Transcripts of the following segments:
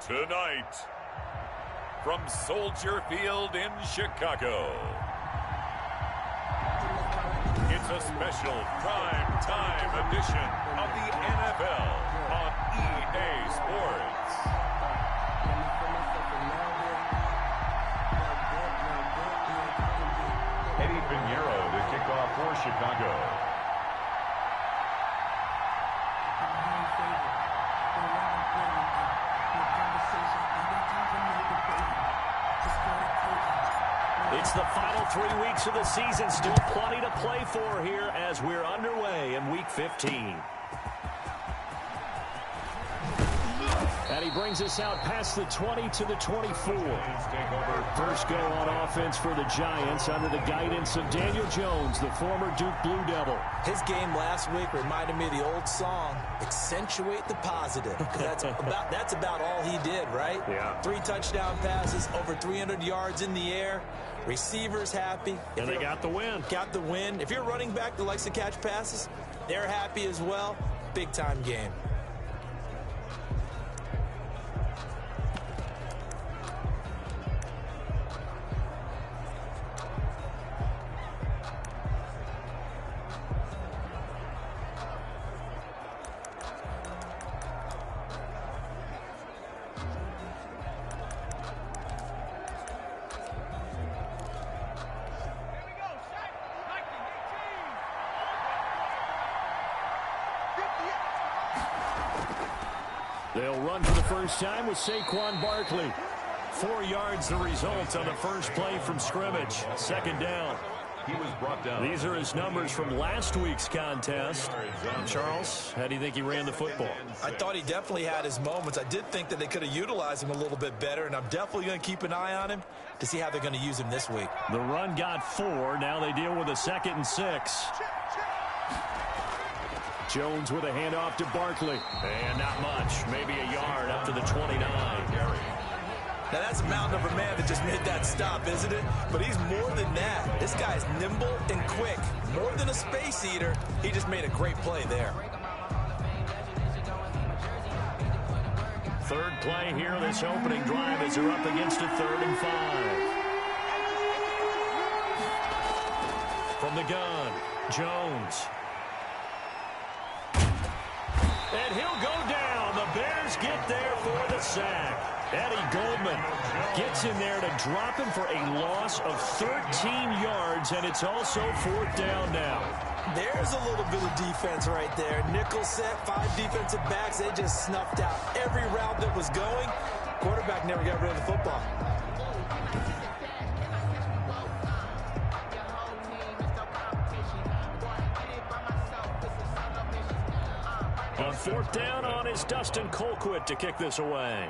Tonight, from Soldier Field in Chicago, it's a special prime time edition of the NFL on EA Sports. Eddie Pinheiro to kick off for Chicago. It's the final 3 weeks of the season. Still plenty to play for here as we're underway in Week 15. And he brings us out past the 20 to the 24. First go on offense for the Giants under the guidance of Daniel Jones, the former Duke Blue Devil. His game last week reminded me of the old song, Accentuate the Positive. That's about all he did, right? Yeah. 3 touchdown passes, over 300 yards in the air. Receivers happy. And they got the win. Got the win. If you're running back that likes to catch passes, they're happy as well. Big-time game. They'll run for the first time with Saquon Barkley. 4 yards the result on the first play from scrimmage. Second down. He was brought down. These are his numbers from last week's contest. Charles, how do you think he ran the football? I thought he definitely had his moments. I did think that they could have utilized him a little bit better, and I'm definitely going to keep an eye on him to see how they're going to use him this week. The run got 4. Now they deal with a 2nd and 6. Jones with a handoff to Barkley. And not much. Maybe a yard up to the 29. Now, that's a mountain of a man that just made that stop, isn't it? But he's more than that. This guy's nimble and quick. More than a space eater, he just made a great play there. Third play here, this opening drive as they're up against a 3rd and 5. From the gun, Jones. And he'll go down. The Bears get there for the sack. Eddie Goldman gets in there to drop him for a loss of 13 yards, and it's also 4th down now. There's a little bit of defense right there. Nickel set, 5 defensive backs. They just snuffed out every route that was going. Quarterback never got rid of the football. On 4th down on is Dustin Colquitt to kick this away.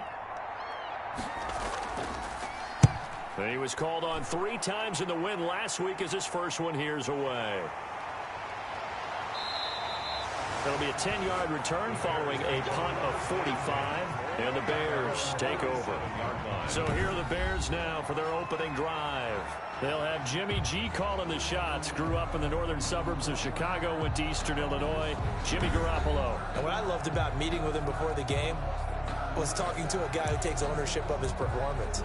He was called on 3 times in the win last week as his first one here's away. That'll be a 10-yard return following a punt of 45, and the Bears take over. So here are the Bears now for their opening drive. They'll have Jimmy G calling the shots. Grew up in the northern suburbs of Chicago, went to Eastern Illinois. Jimmy Garoppolo. And what I loved about meeting with him before the game was talking to a guy who takes ownership of his performance.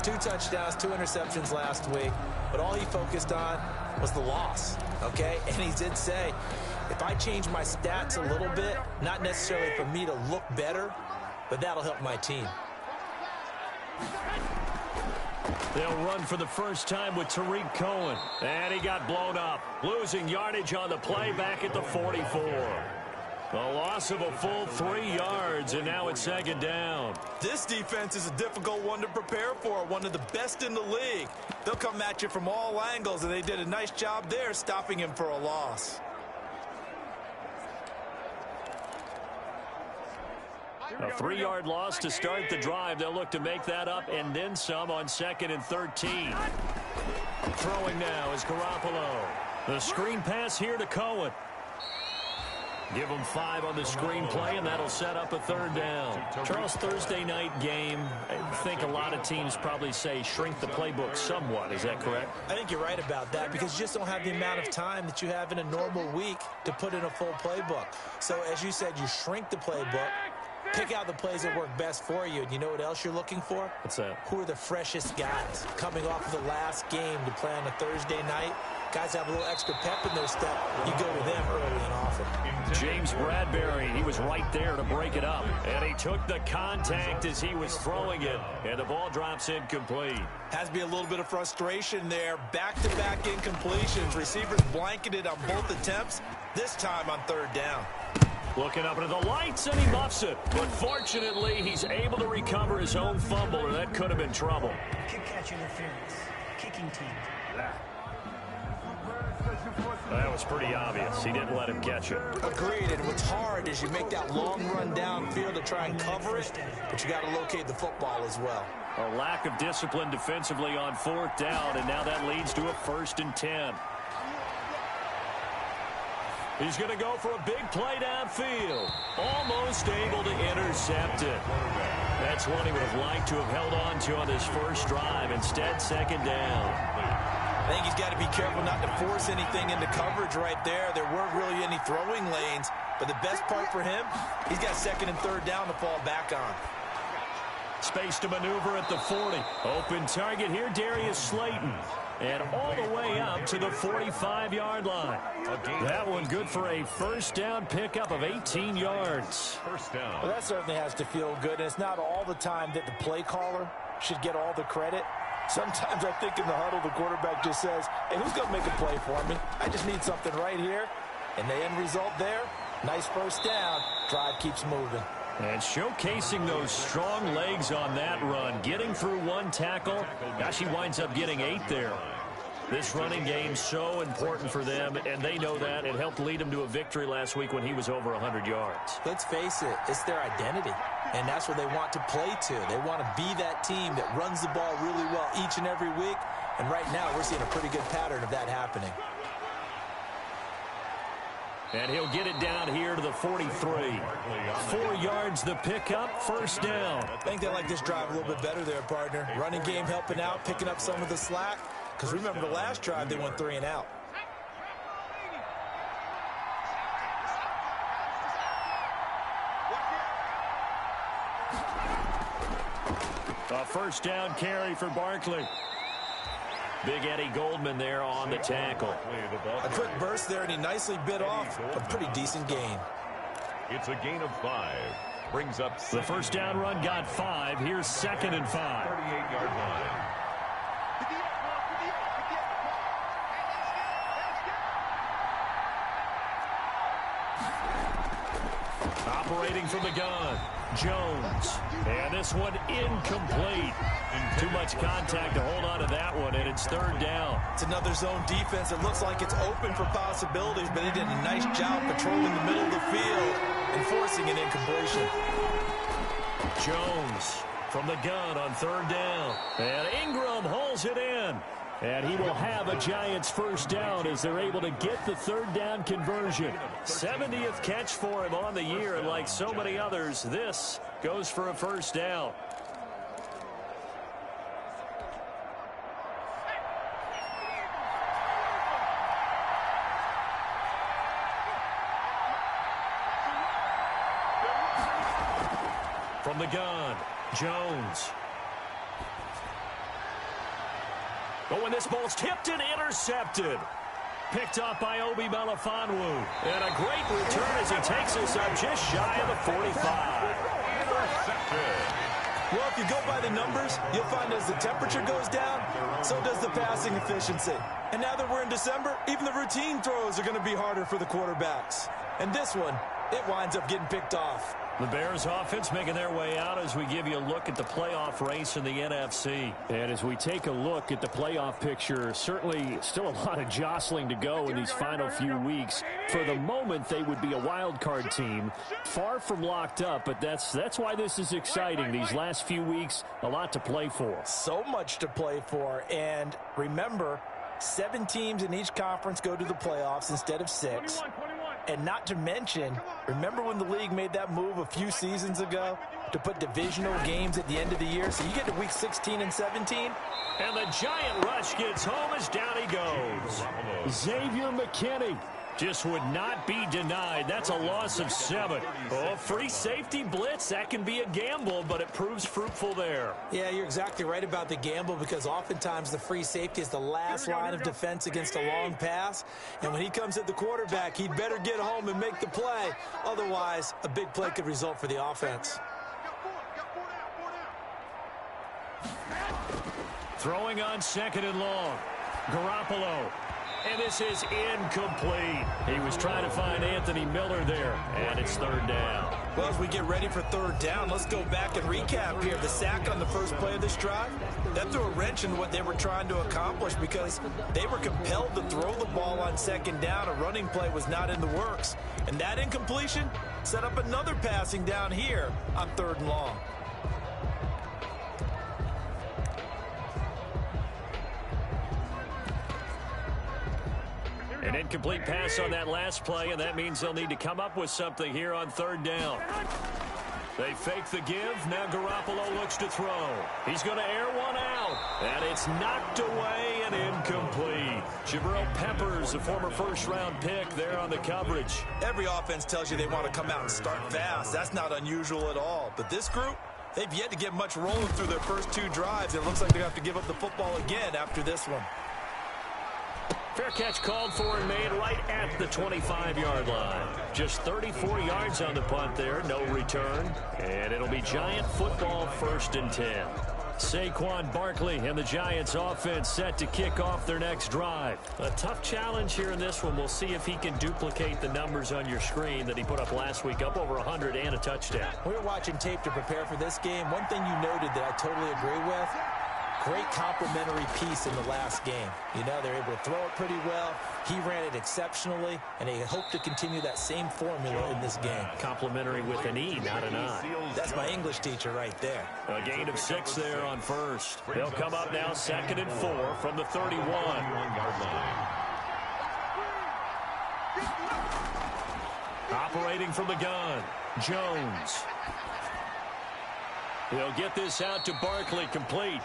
2 touchdowns, 2 interceptions last week, but all he focused on was the loss, okay? And he did say, if I change my stats a little bit, not necessarily for me to look better, but that'll help my team. They'll run for the first time with Tariq Cohen. And he got blown up, losing yardage on the play back at the 44. A loss of a full 3 yards, and now it's 2nd down. This defense is a difficult one to prepare for, one of the best in the league. They'll come at you from all angles, and they did a nice job there stopping him for a loss. A 3-yard loss to start the drive. They'll look to make that up and then some on 2nd and 13. Throwing now is Garoppolo. The screen pass here to Cohen. Give them 5 on the screen play, and that'll set up a 3rd down. Charles, Thursday night game, I think a lot of teams probably say shrink the playbook somewhat. Is that correct? I think you're right about that because you just don't have the amount of time that you have in a normal week to put in a full playbook. So, as you said, you shrink the playbook. Pick out the plays that work best for you. And you know what else you're looking for? What's that? Who are the freshest guys coming off of the last game to play on a Thursday night? Guys have a little extra pep in their step. You go to them early and often. James Bradbury, he was right there to break it up. And he took the contact as he was throwing it. And the ball drops incomplete. Has to be a little bit of frustration there. Back-to-back incompletions. Receivers blanketed on both attempts, this time on third down. Looking up into the lights, and he muffs it. But fortunately, he's able to recover his own fumble, or that could have been trouble. Kick catch interference. Kicking team. That was pretty obvious. He didn't let him catch it. Agreed, and what's hard is you make that long run downfield to try and cover it, but you got to locate the football as well. A lack of discipline defensively on fourth down, and now that leads to a 1st and 10. He's going to go for a big play downfield. Almost able to intercept it. That's one he would have liked to have held on to on this first drive. Instead, 2nd down. I think he's got to be careful not to force anything into coverage right there. There weren't really any throwing lanes, but the best part for him, he's got 2nd and 3rd down to fall back on. Space to maneuver at the 40. Open target here, Darius Slayton. And all the way up to the 45-yard line. That one good for a 1st down pickup of 18 yards. 1st down. Well, that certainly has to feel good. And it's not all the time that the play caller should get all the credit. Sometimes I think in the huddle, the quarterback just says, hey, who's going to make a play for me? I just need something right here. And the end result there, nice 1st down. Drive keeps moving. And showcasing those strong legs on that run. Getting through 1 tackle. Gosh, he winds up getting 8 there. This running game so important for them, and they know that. It helped lead them to a victory last week when he was over 100 yards. Let's face it, it's their identity, and that's what they want to play to. They want to be that team that runs the ball really well each and every week, and right now we're seeing a pretty good pattern of that happening. And he'll get it down here to the 43. 4 yards the pickup, 1st down. I think they like this drive a little bit better there, partner. Running game helping out, picking up some of the slack. Because remember the last drive, they went 3 and out. A 1st down carry for Barkley. Big Eddie Goldman there on the tackle. A quick burst there, and he nicely bit off a pretty decent gain. It's a gain of 5. Brings up the 1st down run got 5. Here's 2nd and 5. 38-yard line. Operating from the gun, Jones. And this one incomplete. Too much contact to hold on to that one, and it's 3rd down. It's another zone defense. It looks like it's open for possibilities, but he did a nice job patrolling the middle of the field and forcing an incompletion. Jones from the gun on 3rd down. And Ingram holds it in. And he will have a Giants 1st down as they're able to get the 3rd down conversion. 70th catch for him on the year, and like so many others, this goes for a 1st down. From the gun, Jones. But when this ball's tipped and intercepted. Picked up by Obi Melifonwu. And a great return as he takes us up just shy of the 45. Well, if you go by the numbers, you'll find as the temperature goes down, so does the passing efficiency. And now that we're in December, even the routine throws are going to be harder for the quarterbacks. And this one, it winds up getting picked off. The Bears offense making their way out as we give you a look at the playoff race in the NFC. And as we take a look at the playoff picture, certainly still a lot of jostling to go in these final few weeks. For the moment, they would be a wild card team, far from locked up, but that's why this is exciting. These last few weeks, a lot to play for. So much to play for, and remember, 7 teams in each conference go to the playoffs instead of 6. And not to mention, remember when the league made that move a few seasons ago to put divisional games at the end of the year? So you get to week 16 and 17. And the giant rush gets home as down he goes. Xavier McKinney Just would not be denied. That's a loss of 7. Oh, free safety blitz. That can be a gamble, but it proves fruitful there. Yeah, you're exactly right about the gamble because oftentimes the free safety is the last line of defense against a long pass. And when he comes at the quarterback, he'd better get home and make the play. Otherwise, a big play could result for the offense. Throwing on 2nd and long. Garoppolo. And this is incomplete. He was trying to find Anthony Miller there, and it's 3rd down. Well, as we get ready for 3rd down, let's go back and recap here. The sack on the first play of this drive, that threw a wrench in what they were trying to accomplish because they were compelled to throw the ball on 2nd down. A running play was not in the works. And that incompletion set up another passing down here on 3rd and long. An incomplete pass on that last play, and that means they'll need to come up with something here on 3rd down. They fake the give. Now Garoppolo looks to throw. He's going to air one out, and it's knocked away and incomplete. Jabril Peppers, a former first-round pick there on the coverage. Every offense tells you they want to come out and start fast. That's not unusual at all. But this group, they've yet to get much rolling through their first 2 drives. It looks like they're going to have to give up the football again after this one. Fair catch called for and made right at the 25-yard line. Just 34 yards on the punt there, no return. And it'll be Giant football 1st and 10. Saquon Barkley and the Giants offense set to kick off their next drive. A tough challenge here in this one. We'll see if he can duplicate the numbers on your screen that he put up last week, up over 100 and a touchdown. We were watching tape to prepare for this game. One thing you noted that I totally agree with, great complementary piece in the last game. You know, they're able to throw it pretty well. He ran it exceptionally, and they hope to continue that same formula in this game. Complimentary with an E, not an I. That's my English teacher right there. A gain of 6 there on 1st. They'll come up now 2nd and 4 from the 31. Operating from the gun, Jones. They'll get this out to Barkley, complete.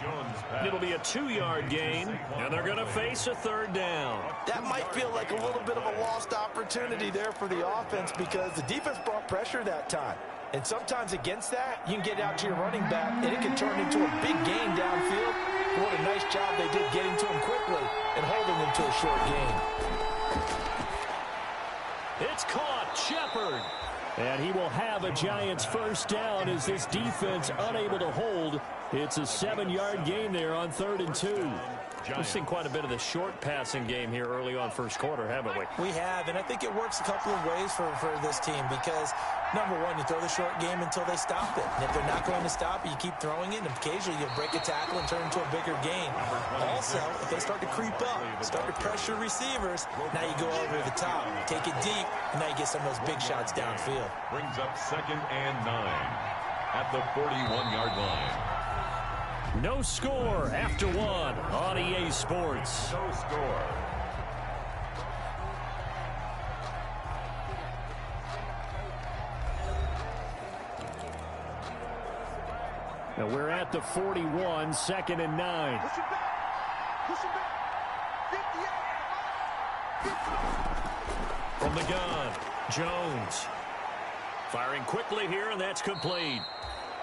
It'll be a 2-yard gain, and they're going to face a 3rd down. That might feel like a little bit of a lost opportunity there for the offense because the defense brought pressure that time. And sometimes against that, you can get out to your running back, and it can turn into a big gain downfield. What a nice job they did getting to him quickly and holding him to a short gain. It's caught, Shepard. And he will have a Giants 1st down as this defense unable to hold. It's a 7-yard gain there on 3rd and 2. We've seen quite a bit of the short passing game here early on 1st quarter, haven't we? We have, and I think it works a couple of ways for this team because, number one, you throw the short game until they stop it. And if they're not going to stop it, you keep throwing it, and occasionally you'll break a tackle and turn it into a bigger gain. Also, if they start to creep up, start to pressure receivers, now you go over the top, take it deep, and now you get some of those big shots downfield. Brings up 2nd and 9 at the 41-yard line. No score after 1 on EA Sports. No score. Now we're at the 41, 2nd and 9. Push it back. Push it back. From the gun, Jones. Firing quickly here, and that's complete.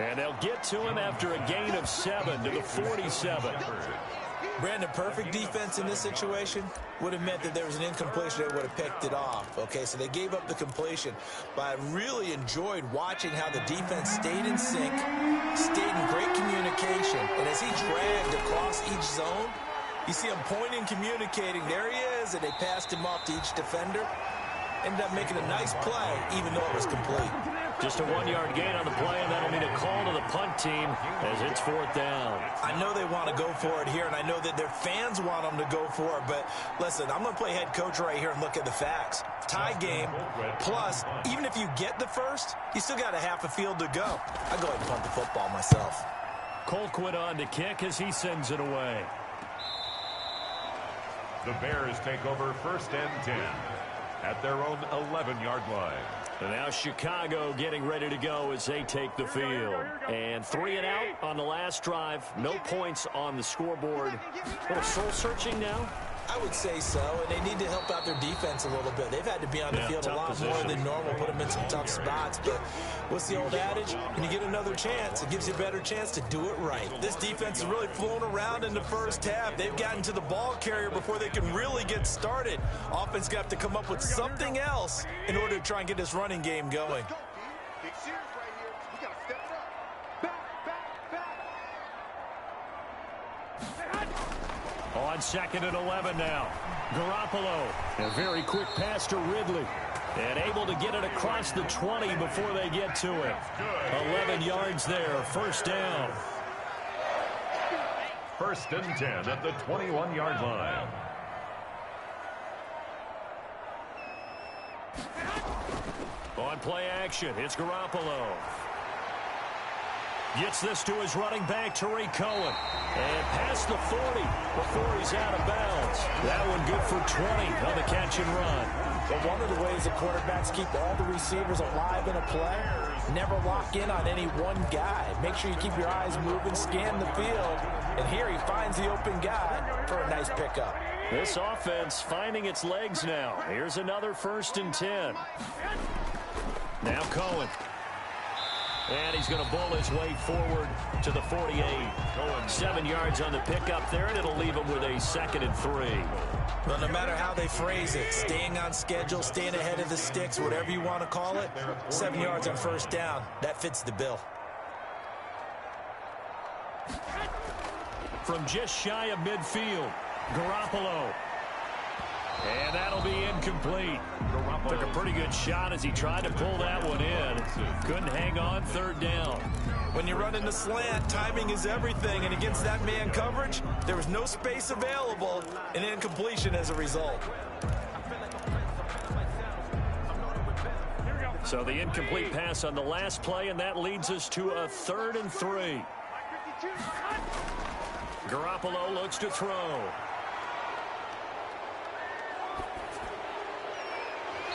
And they'll get to him after a gain of 7 to the 47. Brandon, perfect defense in this situation would have meant that there was an incompletion. They would have picked it off. Okay, so they gave up the completion. But I really enjoyed watching how the defense stayed in sync, stayed in great communication. And as he dragged across each zone, you see him pointing, communicating. There he is, and they passed him off to each defender. Ended up making a nice play, even though it was complete. Just a 1-yard gain on the play, and that'll mean a call to the punt team as it's 4th down. I know they want to go for it here, and I know that their fans want them to go for it, but listen, I'm going to play head coach right here and look at the facts. Tie game, plus, even if you get the first, you still got a half a field to go. I go ahead and punt the football myself. Colquitt on to kick as he sends it away. The Bears take over 1st and 10 at their own 11-yard line. And now Chicago getting ready to go as they take the field. And 3 and out on the last drive. No points on the scoreboard. A little soul-searching now. I would say so, and they need to help out their defense a little bit. They've had to be on the field a lot more than normal, put them in some tough spots. But what's the old adage? When you get another chance, it gives you a better chance to do it right. This defense has really flown around in the first half. They've gotten to the ball carrier before they can really get started. Offense got to come up with something else in order to try and get this running game going. Big series right here. We got to step it up. Back. On 2nd and 11 now. Garoppolo. A very quick pass to Ridley. And able to get it across the 20 before they get to it. 11 yards there. First down. 1st and 10 at the 21-yard line. On play action, it's Garoppolo. Gets this to his running back, Tariq Cohen. And past the 40 before he's out of bounds. That one good for 20 on the catch and run. But one of the ways the quarterbacks keep all the receivers alive in a play, never lock in on any one guy. Make sure you keep your eyes moving, scan the field. And here he finds the open guy for a nice pickup. This offense finding its legs now. Here's another 1st and 10. Now Cohen. And he's going to bowl his way forward to the 48. Going 7 yards on the pickup there, and it'll leave him with a 2nd and 3. But no matter how they phrase it, staying on schedule, staying ahead of the sticks, whatever you want to call it, 7 yards on first down, that fits the bill. From just shy of midfield, Garoppolo. And that'll be incomplete. Took a pretty good shot as he tried to pull that one in. Couldn't hang on 3rd down. When you run in the slant, timing is everything. And against that man coverage, there was no space available, and incompletion as a result. So the incomplete pass on the last play, and that leads us to a 3rd and 3. Garoppolo looks to throw.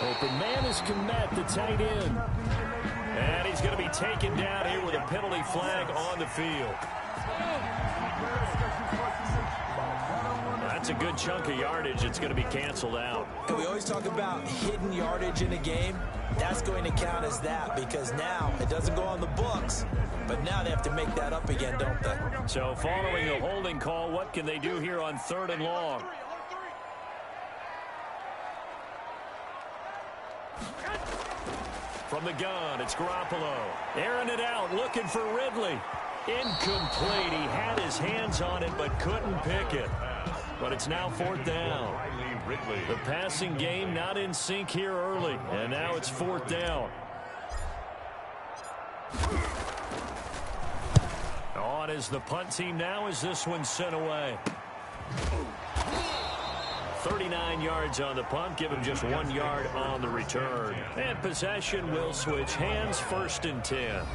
Open man is Kmet, the tight end. And he's going to be taken down here with a penalty flag on the field. That's a good chunk of yardage. It's going to be canceled out. And we always talk about hidden yardage in a game. That's going to count as that because now it doesn't go on the books, but now they have to make that up again, don't they? So following a holding call, what can they do here on 3rd and long? From the gun, it's Garoppolo. Airing it out, looking for Ridley. Incomplete. He had his hands on it, but couldn't pick it. But it's now 4th down. The passing game not in sync here early, and now it's 4th down. On is the punt team now as this one's sent away. 39 yards on the punt, give him just 1 yard on the return. And possession will switch hands, 1st and 10.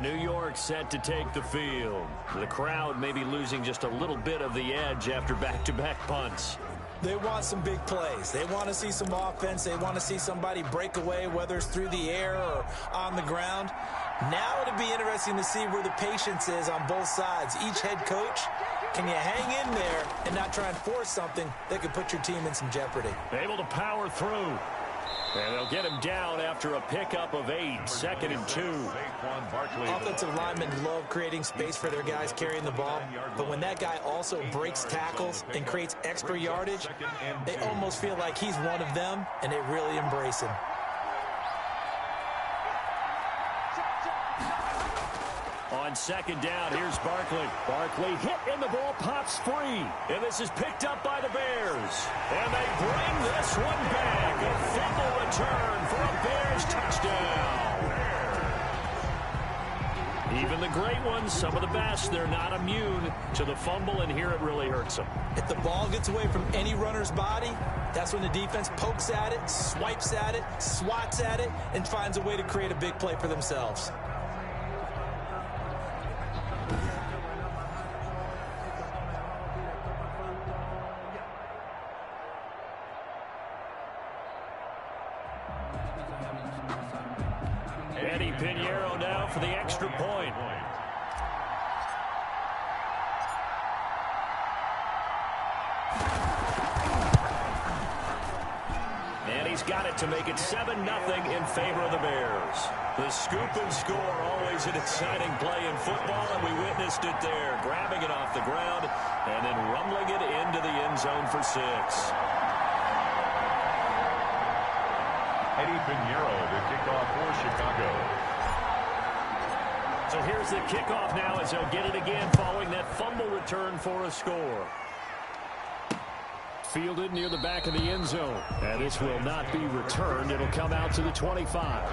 New York set to take the field. The crowd may be losing just a little bit of the edge after back-to-back punts. They want some big plays. They want to see some offense. They want to see somebody break away, whether it's through the air or on the ground. Now it'll be interesting to see where the patience is on both sides. Each head coach, can you hang in there and not try and force something that could put your team in some jeopardy? Able to power through. And they'll get him down after a pickup of 8, 2nd and 2. Offensive linemen love creating space for their guys carrying the ball, but when that guy also breaks tackles and creates extra yardage, they almost feel like he's one of them, and they really embrace him. On 2nd down, here's Barkley. Barkley hit and the ball pops free. And this is picked up by the Bears. And they bring this one back. A fumble return for a Bears touchdown. Even the great ones, some of the best, they're not immune to the fumble, and here it really hurts them. If the ball gets away from any runner's body, that's when the defense pokes at it, swipes at it, swats at it, and finds a way to create a big play for themselves. Eddie Pinheiro now for the extra point. he's got it to make it 7-0 in favor of the Bears. The scoop and score, always an exciting play in football, and we witnessed it there, grabbing it off the ground and then rumbling it into the end zone for 6. Eddie Pinheiro to kick off for Chicago. So here's the kickoff now as they'll get it again following that fumble return for a score. Fielded near the back of the end zone. And this will not be returned. It'll come out to the 25.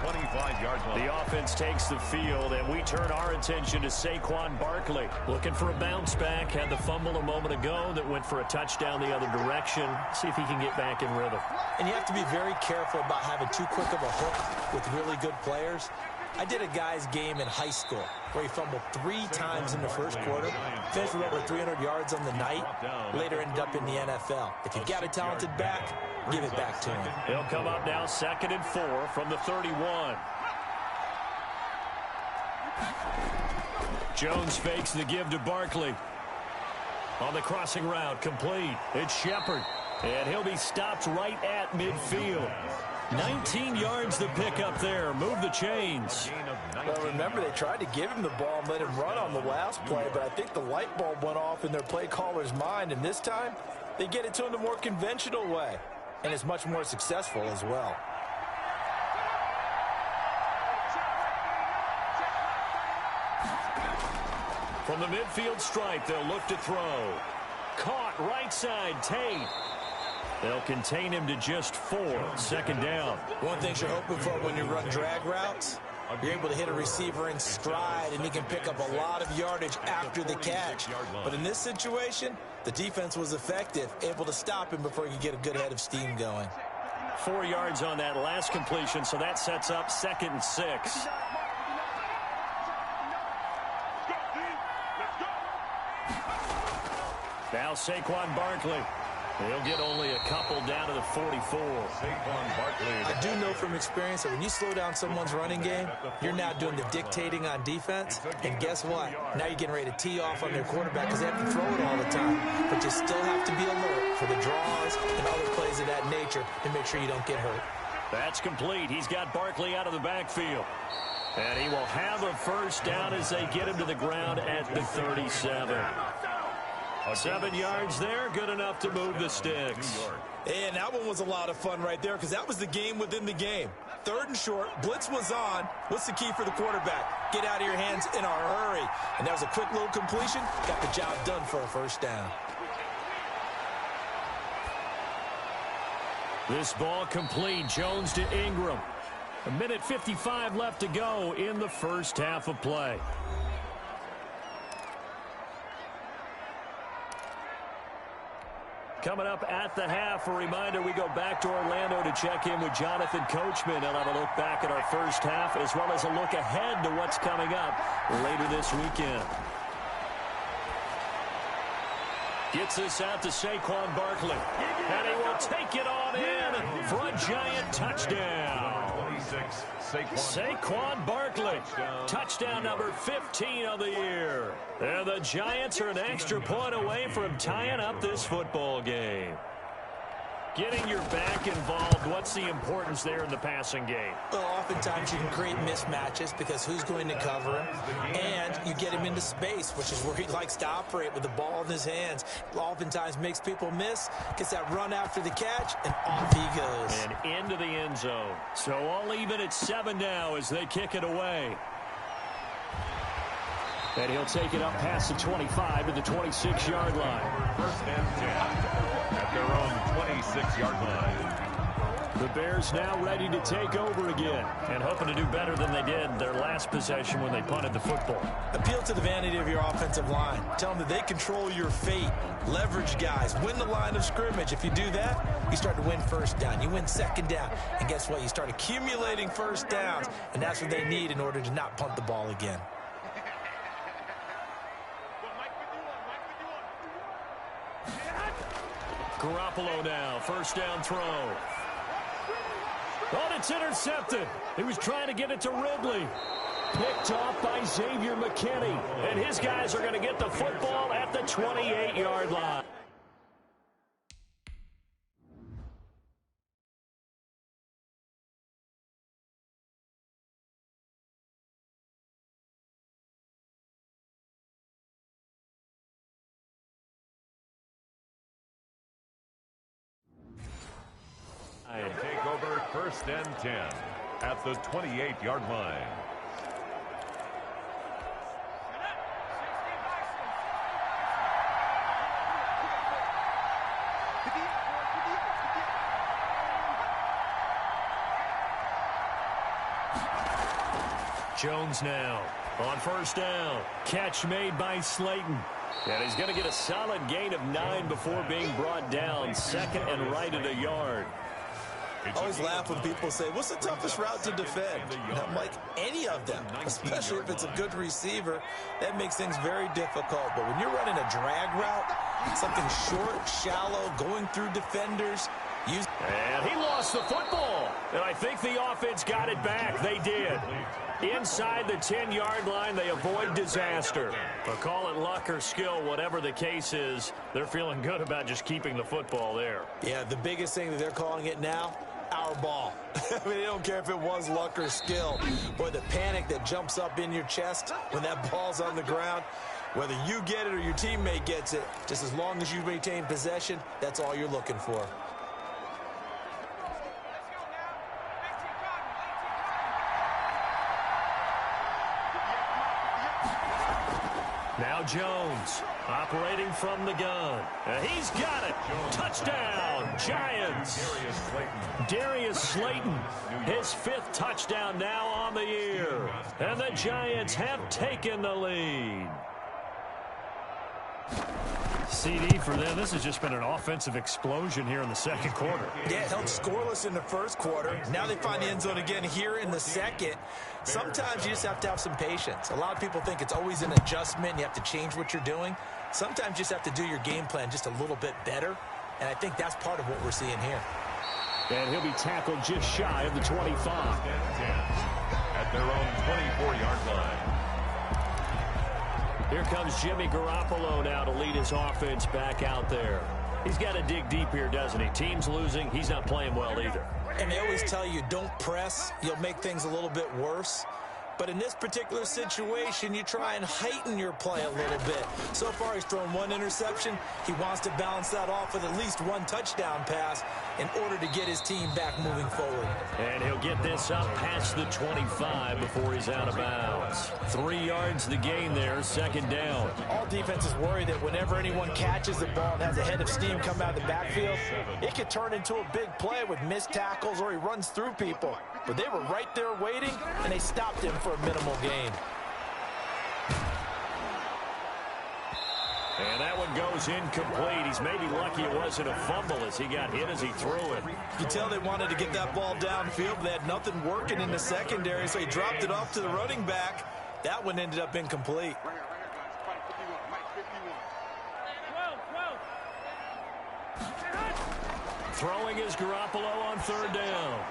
25-yard line. The offense takes the field, and we turn our attention to Saquon Barkley. Looking for a bounce back. Had the fumble a moment ago that went for a touchdown the other direction. See if he can get back in rhythm. And you have to be very careful about having too quick of a hook with really good players. I did a guy's game in high school where he fumbled 3 times in the first quarter, finished with over 300 yards on the night, later ended up in the NFL. If you've got a talented back, give it back to him. He'll come up now 2nd and 4 from the 31. Jones fakes the give to Barkley. On the crossing route, complete. It's Shepard, and he'll be stopped right at midfield. 19 yards to pick up there. Move the chains. Well, remember, they tried to give him the ball and let him run on the last play, but I think the light bulb went off in their play caller's mind, and this time they get it to him the more conventional way, and it's much more successful as well. From the midfield stripe, they'll look to throw. Caught right side, Tate. They'll contain him to just 4. 2nd down. One thing you're hoping for when you run drag routes, you're able to hit a receiver in stride, and he can pick up a lot of yardage after the catch. But in this situation, the defense was effective, able to stop him before he could get a good head of steam going. 4 yards on that last completion, so that sets up 2nd and 6. Now Saquon Barkley. He'll get only a couple down to the 44. Saquon Barkley. I do know from experience that when you slow down someone's running game, you're now doing the dictating on defense. And guess what? Now you're getting ready to tee off on their quarterback because they have to throw it all the time. But you still have to be alert for the draws and other plays of that nature to make sure you don't get hurt. That's complete. He's got Barkley out of the backfield. And he will have a first down as they get him to the ground at the 37. 7 yards there, good enough to move the sticks. And that one was a lot of fun right there because that was the game within the game. 3rd and short, blitz was on. What's the key for the quarterback? Get out of your hands in a hurry. And that was a quick little completion. Got the job done for a first down. This ball complete. Jones to Ingram. 1:55 left to go in the first half of play. Coming up at the half, a reminder, we go back to Orlando to check in with Jonathan Coachman and have a look back at our first half as well as a look ahead to what's coming up later this weekend. Gets this out to Saquon Barkley. And he will take it on in for a giant touchdown. Saquon Barkley, touchdown number 15 of the year. And the Giants are an extra point away from tying up this football game. Getting your back involved, what's the importance there in the passing game? Well, oftentimes you can create mismatches because who's going to cover him, and you get him into space, which is where he likes to operate with the ball in his hands. Oftentimes makes people miss, gets that run after the catch, and off he goes. And into the end zone. So all even at 7 now as they kick it away. And he'll take it up past the 25 to the 26-yard line. 1st and 10 at their own 26-yard line. The Bears now ready to take over again and hoping to do better than they did their last possession when they punted the football. Appeal to the vanity of your offensive line. Tell them that they control your fate. Leverage guys. Win the line of scrimmage. If you do that, you start to win first down. You win 2nd down. And guess what? You start accumulating first downs. And that's what they need in order to not punt the ball again. Garoppolo now, 1st down throw. Oh, it's intercepted. He was trying to get it to Ridley. Picked off by Xavier McKinney. And his guys are going to get the football at the 28-yard line. Take over 1st and 10 at the 28-yard line. Jones now on 1st down. Catch made by Slayton. And he's going to get a solid gain of 9 before being brought down. 2nd and right at a yard. I always laugh when people say, what's the toughest route to defend? And I'm like, any of them, especially if it's a good receiver. That makes things very difficult. But when you're running a drag route, something short, shallow, going through defenders. And he lost the football. And I think the offense got it back. They did. Inside the 10-yard line, they avoid disaster. But call it luck or skill, whatever the case is, they're feeling good about just keeping the football there. Yeah, the biggest thing that they're calling it now, our ball. I mean, they don't care if it was luck or skill. Boy, the panic that jumps up in your chest when that ball's on the ground, whether you get it or your teammate gets it, just as long as you maintain possession, that's all you're looking for. Now Jones operating from the gun. He's got it. Touchdown, Giants. Darius Slayton, his 5th touchdown now on the year. And the Giants have taken the lead. CD for them. This has just been an offensive explosion here in the 2nd quarter. Yeah, held scoreless in the 1st quarter. Now they find the end zone again here in the 2nd. Sometimes you just have to have some patience. A lot of people think it's always an adjustment. You have to change what you're doing. Sometimes you just have to do your game plan just a little bit better. And I think that's part of what we're seeing here. And he'll be tackled just shy of the 25. At their own 24-yard line. Here comes Jimmy Garoppolo now to lead his offense back out there. He's got to dig deep here, doesn't he? Team's losing. He's not playing well either. And they always tell you, don't press. You'll make things a little bit worse. But in this particular situation, you try and heighten your play a little bit. So far, he's thrown 1 interception. He wants to balance that off with at least 1 touchdown pass in order to get his team back moving forward. And he'll get this up past the 25 before he's out of bounds. 3 yards the gain there, 2nd down. All defenses worry that whenever anyone catches the ball and has a head of steam come out of the backfield, it could turn into a big play with missed tackles or he runs through people. But they were right there waiting, and they stopped him for a minimal gain. And that one goes incomplete. He's maybe lucky it wasn't a fumble as he got hit as he threw it. You can tell they wanted to get that ball downfield. They had nothing working in the secondary, so he dropped it off to the running back. That one ended up incomplete. Throwing is Garoppolo on 3rd down.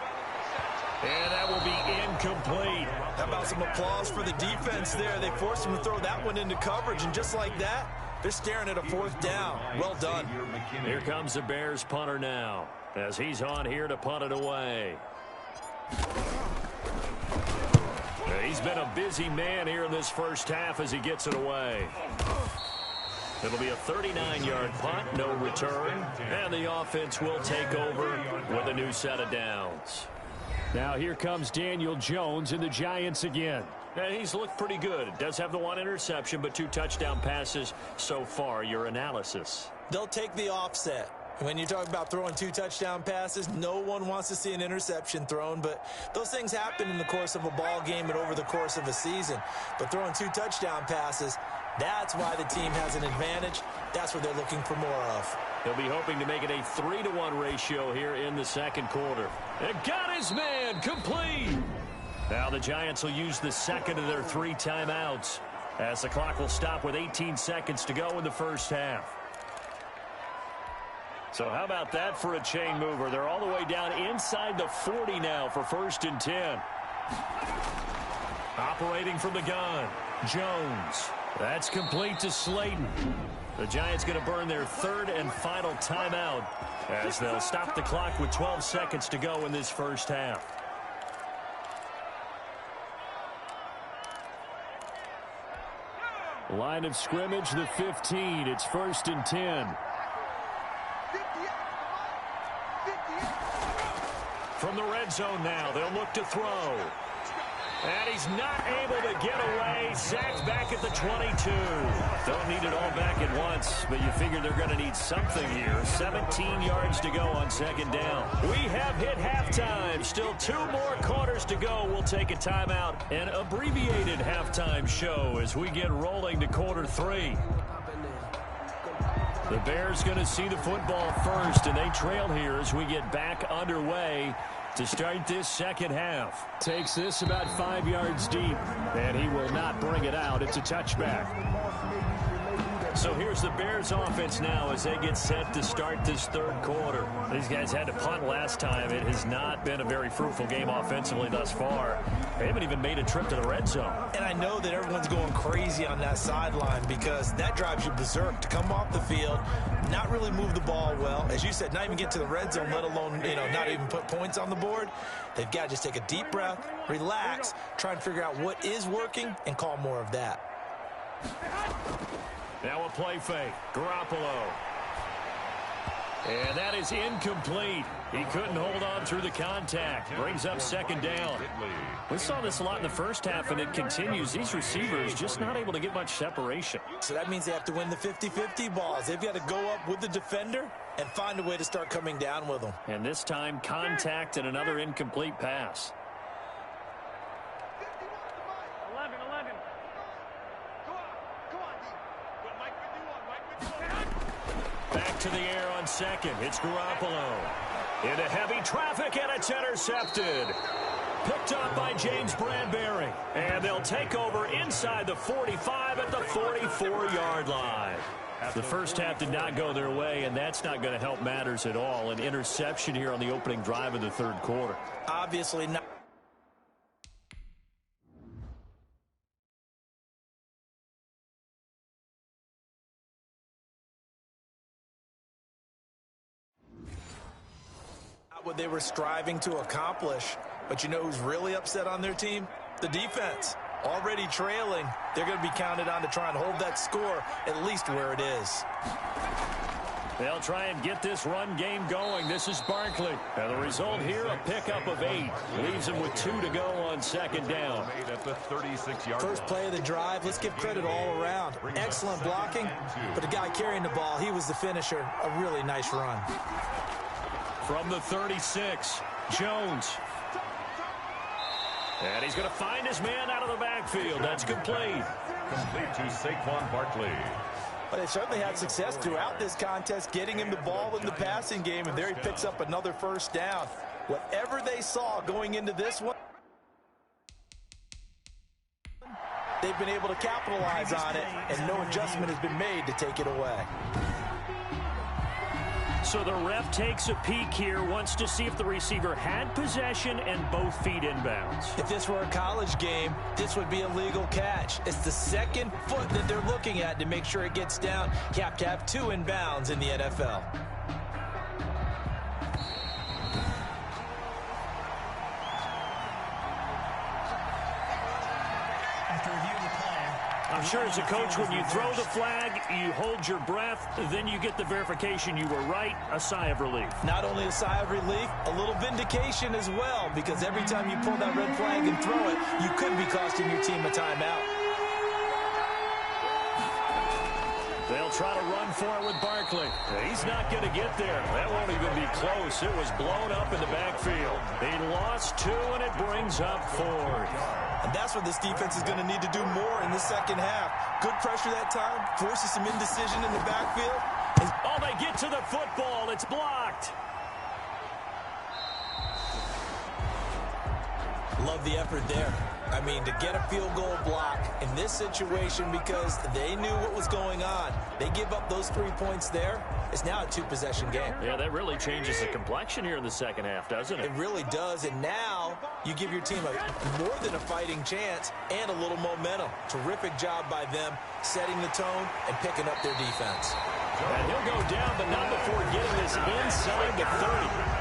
And that will be incomplete. How about some applause for the defense there? They forced him to throw that one into coverage, and just like that, they're staring at a 4th down. Well done. Here comes the Bears punter now as he's on here to punt it away. He's been a busy man here in this 1st half as he gets it away. It'll be a 39-yard punt, no return, and the offense will take over with a new set of downs. Now here comes Daniel Jones and the Giants again. And he's looked pretty good. Does have the 1 interception, but 2 touchdown passes so far. Your analysis. They'll take the offset. When you talk about throwing 2 touchdown passes, no one wants to see an interception thrown, but those things happen in the course of a ball game and over the course of a season. But throwing 2 touchdown passes, that's why the team has an advantage. That's what they're looking for more of. He'll be hoping to make it a 3-to-1 ratio here in the 2nd quarter. And got his man complete. Now the Giants will use the 2nd of their 3 timeouts as the clock will stop with 18 seconds to go in the 1st half. So how about that for a chain mover? They're all the way down inside the 40 now for 1st and 10. Operating from the gun, Jones. That's complete to Slayton. The Giants going to burn their 3rd and final timeout as they'll stop the clock with 12 seconds to go in this 1st half. Line of scrimmage, the 15. It's 1st and 10. From the red zone now, they'll look to throw. And he's not able to get away. Sacked back at the 22. Don't need it all back at once, but you figure they're going to need something here. 17 yards to go on second down. We have hit halftime. Still 2 more quarters to go. We'll take a timeout. An abbreviated halftime show as we get rolling to quarter 3. The Bears going to see the football first, and they trail here as we get back underway to start this second half. Takes this about 5 yards deep, and he will not bring it out. It's a touchback. So here's the Bears offense now as they get set to start this third quarter. These guys had to punt last time. It has not been a very fruitful game offensively thus far. They haven't even made a trip to the red zone. And I know that everyone's going crazy on that sideline because that drives you berserk to come off the field, not really move the ball well. As you said, not even get to the red zone, let alone, not even put points on the board. They've got to just take a deep breath, relax, try and figure out what is working and call more of that. Now a play fake. Garoppolo. And that is incomplete. He couldn't hold on through the contact. Brings up second down. We saw this a lot in the first half, and it continues. These receivers just not able to get much separation. So that means they have to win the 50-50 balls. They've got to go up with the defender and find a way to start coming down with them. And this time, contact and another incomplete pass. 11. Back to the air on second. It's Garoppolo. Into heavy traffic, and it's intercepted. Picked up by James Bradbury. And they'll take over inside the 45 at the 44-yard line. The first half did not go their way, and that's not going to help matters at all. An interception here on the opening drive of the third quarter. Obviously not. What they were striving to accomplish. But you know who's really upset on their team? The defense. Already trailing. They're going to be counted on to try and hold that score at least where it is. They'll try and get this run game going. This is Barkley. And the result here, a pickup of 8. Leaves him with 2 to go on second down. First play of the drive, let's give credit all around. Excellent blocking, but the guy carrying the ball, he was the finisher. A really nice run. From the 36, Jones. And he's going to find his man out of the backfield. That's complete. Complete to Saquon Barkley. But they certainly had success throughout this contest, getting him the ball in the passing game, and there he picks up another first down. Whatever they saw going into this one, they've been able to capitalize on it, and no adjustment has been made to take it away. So the ref takes a peek here, wants to see if the receiver had possession and both feet inbounds. If this were a college game, this would be a legal catch. It's the second foot that they're looking at to make sure it gets down. You have to have 2 inbounds in the NFL. After reviewing the play, I'm sure as a coach, when you throw the flag, you hold your breath, then you get the verification you were right, a sigh of relief. Not only a sigh of relief, a little vindication as well, because every time you pull that red flag and throw it, you could be costing your team a timeout. They'll try to run for it with Barkley. He's not going to get there. That won't even be close. It was blown up in the backfield. He lost 2, and it brings up 4th. And that's what this defense is going to need to do more in the second half. Good pressure that time, forces some indecision in the backfield. Oh, they get to the football. It's blocked. Love the effort there. I mean, to get a field goal block in this situation because they knew what was going on. They give up those 3 points there. It's now a 2-possession game. Yeah, that really changes the complexion here in the second half, doesn't it? It really does, and now you give your team more than a fighting chance and a little momentum. Terrific job by them setting the tone and picking up their defense. And he'll go down, but not before getting this inside the 30.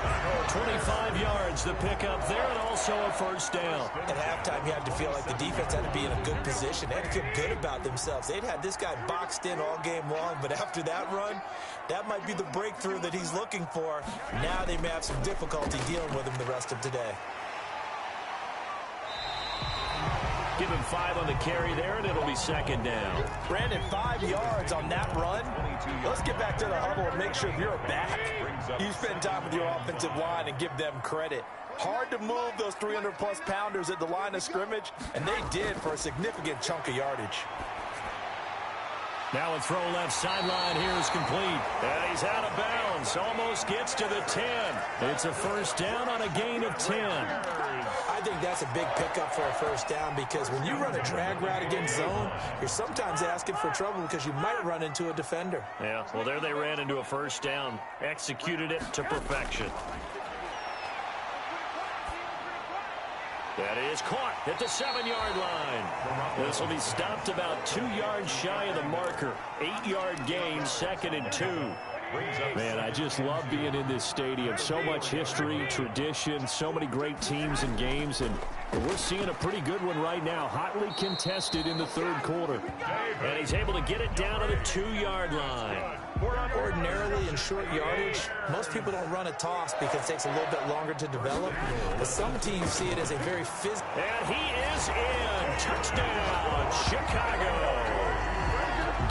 25 yards the pickup there, and also a first down. At halftime, you had to feel like the defense had to be in a good position. They had to feel good about themselves. They'd had this guy boxed in all game long, but after that run, that might be the breakthrough that he's looking for. Now they may have some difficulty dealing with him the rest of today. Give him 5 on the carry there, and it'll be second down. Brandon, 5 yards on that run. Let's get back to the huddle and make sure if you're a back, you spend time with your offensive line and give them credit. Hard to move those 300-plus pounders at the line of scrimmage, and they did for a significant chunk of yardage. Now a throw left sideline here is complete. And he's out of bounds. Almost gets to the 10. It's a first down on a gain of 10. I think that's a big pickup for a first down because when you run a drag route against zone, you're sometimes asking for trouble because you might run into a defender. Yeah, well, there they ran into a first down. Executed it to perfection. That is caught at the 7-yard line. This will be stopped about 2 yards shy of the marker. 8-yard gain, second and 2. Man, I just love being in this stadium. So much history, tradition, so many great teams and games, and we're seeing a pretty good one right now. Hotly contested in the third quarter. And he's able to get it down to the 2-yard line. Ordinarily in short yardage, most people don't run a toss because it takes a little bit longer to develop. But some teams see it as a very physical. And he is in. Touchdown, Chicago.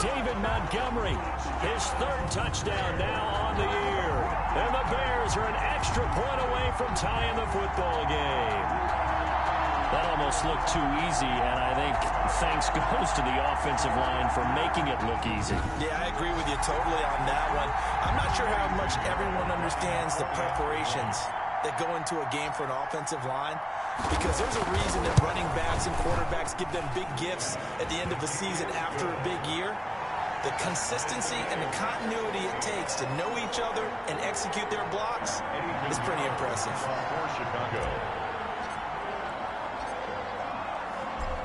David Montgomery, his 3rd touchdown now on the year. And the Bears are an extra point away from tying the football game. That almost looked too easy, and I think thanks goes to the offensive line for making it look easy. Yeah, I agree with you totally on that one. I'm not sure how much everyone understands the preparations that go into a game for an offensive line, because there's a reason that running backs and quarterbacks give them big gifts at the end of the season after a big year. The consistency and the continuity it takes to know each other and execute their blocks is pretty impressive.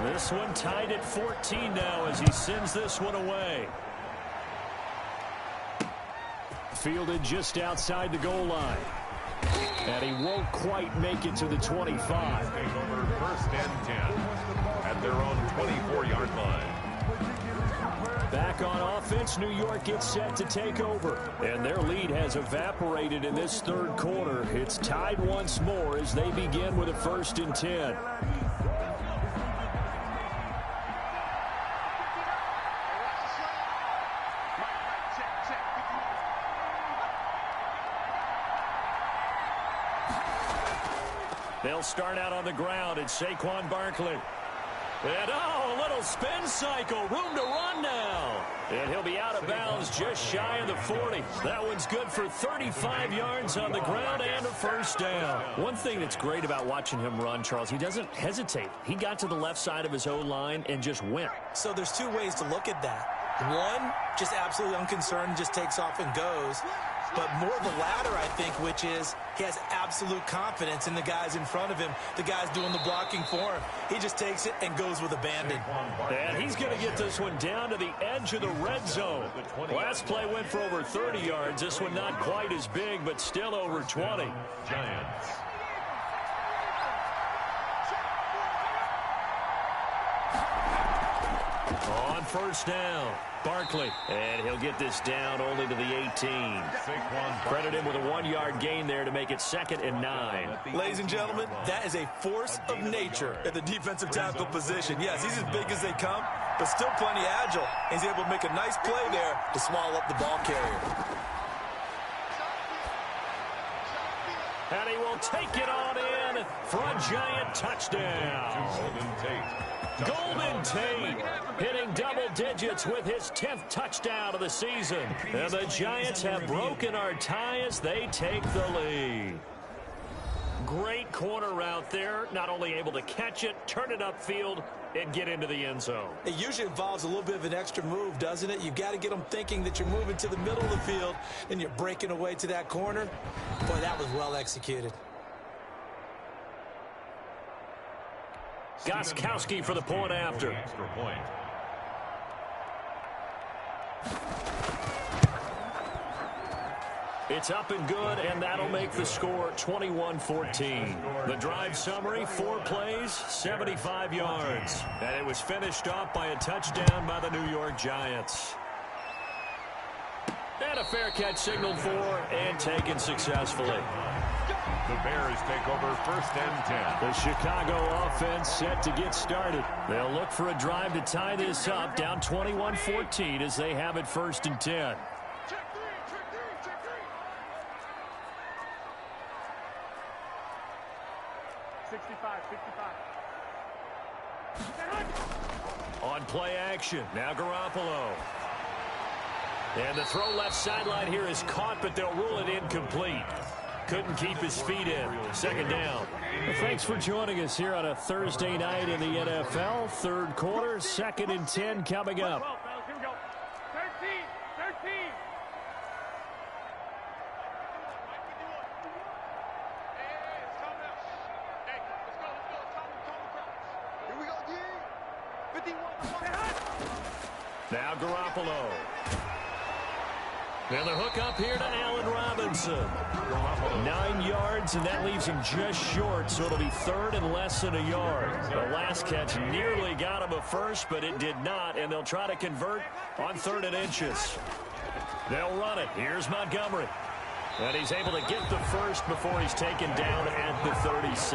This one tied at 14 now as he sends this one away. Fielded just outside the goal line. And he won't quite make it to the 25. First and 10 at their own 24-yard line. Back on offense, New York gets set to take over. And their lead has evaporated in this third quarter. It's tied once more as they begin with a 1st and 10. They'll start out on the ground. It's Saquon Barkley. And, oh, a little spin cycle. Room to run now. And he'll be out of bounds just shy of the 40. That one's good for 35 yards on the ground and a first down. One thing that's great about watching him run, Charles, he doesn't hesitate. He got to the left side of his O-line and just went. So there's 2 ways to look at that. One, just absolutely unconcerned, just takes off and goes. But more the latter, I think, which is he has absolute confidence in the guys in front of him, the guys doing the blocking for him. He just takes it and goes with abandon. And he's going to get this one down to the edge of the red zone. Last play went for over 30 yards. This one not quite as big, but still over 20. Giants. On first down, Barkley. And he'll get this down only to the 18. Credit him with a 1-yard gain there to make it 2nd and 9. Ladies and gentlemen, that is a force of nature at the defensive tackle position. Yes, he's as big as they come, but still plenty agile. He's able to make a nice play there to swallow up the ball carrier. And he will take it on in for a Giant touchdown. Golden Tate hitting double digits with his 10th touchdown of the season. And the Giants have broken our tie as they take the lead. Great corner route there. Not only able to catch it, turn it upfield, and get into the end zone. It usually involves a little bit of an extra move, doesn't it? You've got to get them thinking that you're moving to the middle of the field and you're breaking away to that corner. Boy, that was well executed. Gostkowski for the point after. It's up and good, and that'll make the score 21-14. The drive summary, 4 plays, 75 yards. And it was finished off by a touchdown by the New York Giants. And a fair catch signaled for and taken successfully. The Bears take over 1st and 10. The Chicago offense set to get started. They'll look for a drive to tie this up, down 21-14 as they have it 1st and 10. On play action, now Garoppolo. And the throw left sideline here is caught, but they'll rule it incomplete. Couldn't keep his feet in. 2nd down. Well, thanks for joining us here on a Thursday night in the NFL. 3rd quarter, 2nd and 10 coming up. Here we go. 13. Here we go, D. 51. Now Garoppolo. And the hook up here to Allen Robinson. 9 yards, and that leaves him just short, so it'll be 3rd and less than a yard. The last catch nearly got him a first, but it did not, and they'll try to convert on 3rd and inches. They'll run it. Here's Montgomery. And he's able to get the first before he's taken down at the 36.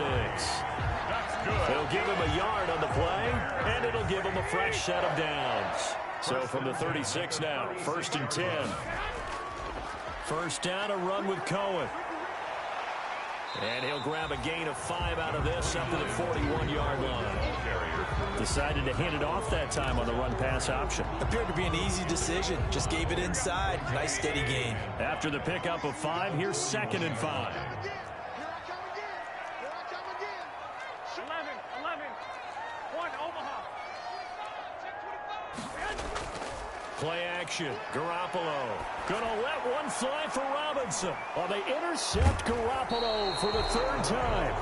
They'll give him a yard on the play, and it'll give him a fresh set of downs. So from the 36 now, 1st and 10. 1st down, a run with Cohen. And he'll grab a gain of 5 out of this up to the 41-yard line. Decided to hand it off that time on the run-pass option. Appeared to be an easy decision. Just gave it inside. Nice steady gain. After the pickup of 5, here's 2nd and 5. Play action. Garoppolo. Gonna let one fly for Robinson. Well, they intercept Garoppolo for the 3rd time.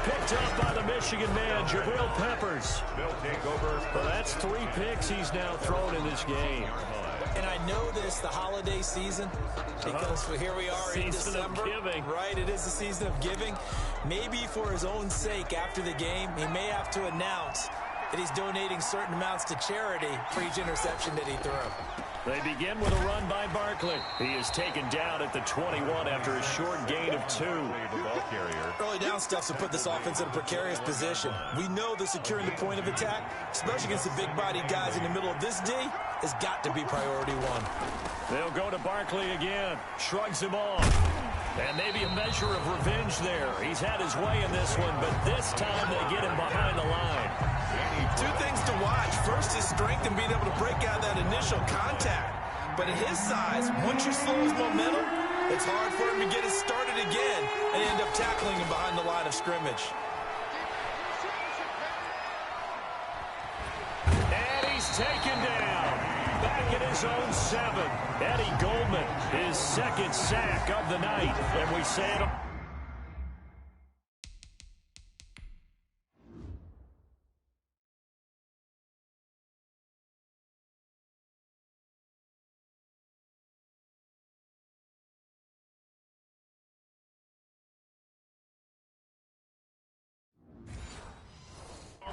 Picked up by the Michigan man, Jabril Peppers. They'll take over. Well, that's 3 picks he's now thrown in this game. And I know this, the holiday season, because here we are in December. Season of giving. Right, it is the season of giving. Maybe for his own sake after the game, he may have to announce that he's donating certain amounts to charity for each interception that he threw. They begin with a run by Barkley. He is taken down at the 21 after a short gain of 2. Early down stuff to put this offense in a precarious position. We know that securing the point of attack, especially against the big-bodied guys in the middle of this D, has got to be priority 1. They'll go to Barkley again. Shrugs him off. And maybe a measure of revenge there. He's had his way in this one, but this time they get him behind the line. 2 things to watch. First, his strength and being able to break out that initial contact. But at his size, once you slow his momentum, it's hard for him to get it started again and end up tackling him behind the line of scrimmage. And he's taken down. Back at his own 7. Eddie Goldman, his 2nd sack of the night. And we say it.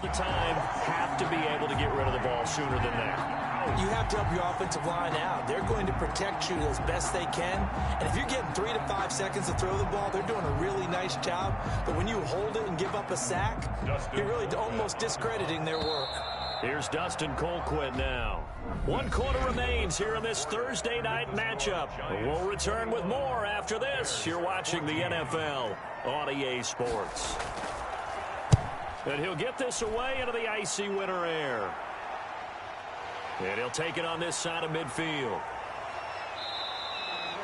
The time, have to be able to get rid of the ball sooner than that. You have to help your offensive line out. They're going to protect you as best they can. And if you're getting 3 to 5 seconds to throw the ball, they're doing a really nice job. But when you hold it and give up a sack, you're really almost discrediting their work. Here's Dustin Colquitt now. 1 quarter remains here in this Thursday night matchup. We'll return with more after this. You're watching the NFL on EA Sports. And he'll get this away into the icy winter air. And he'll take it on this side of midfield.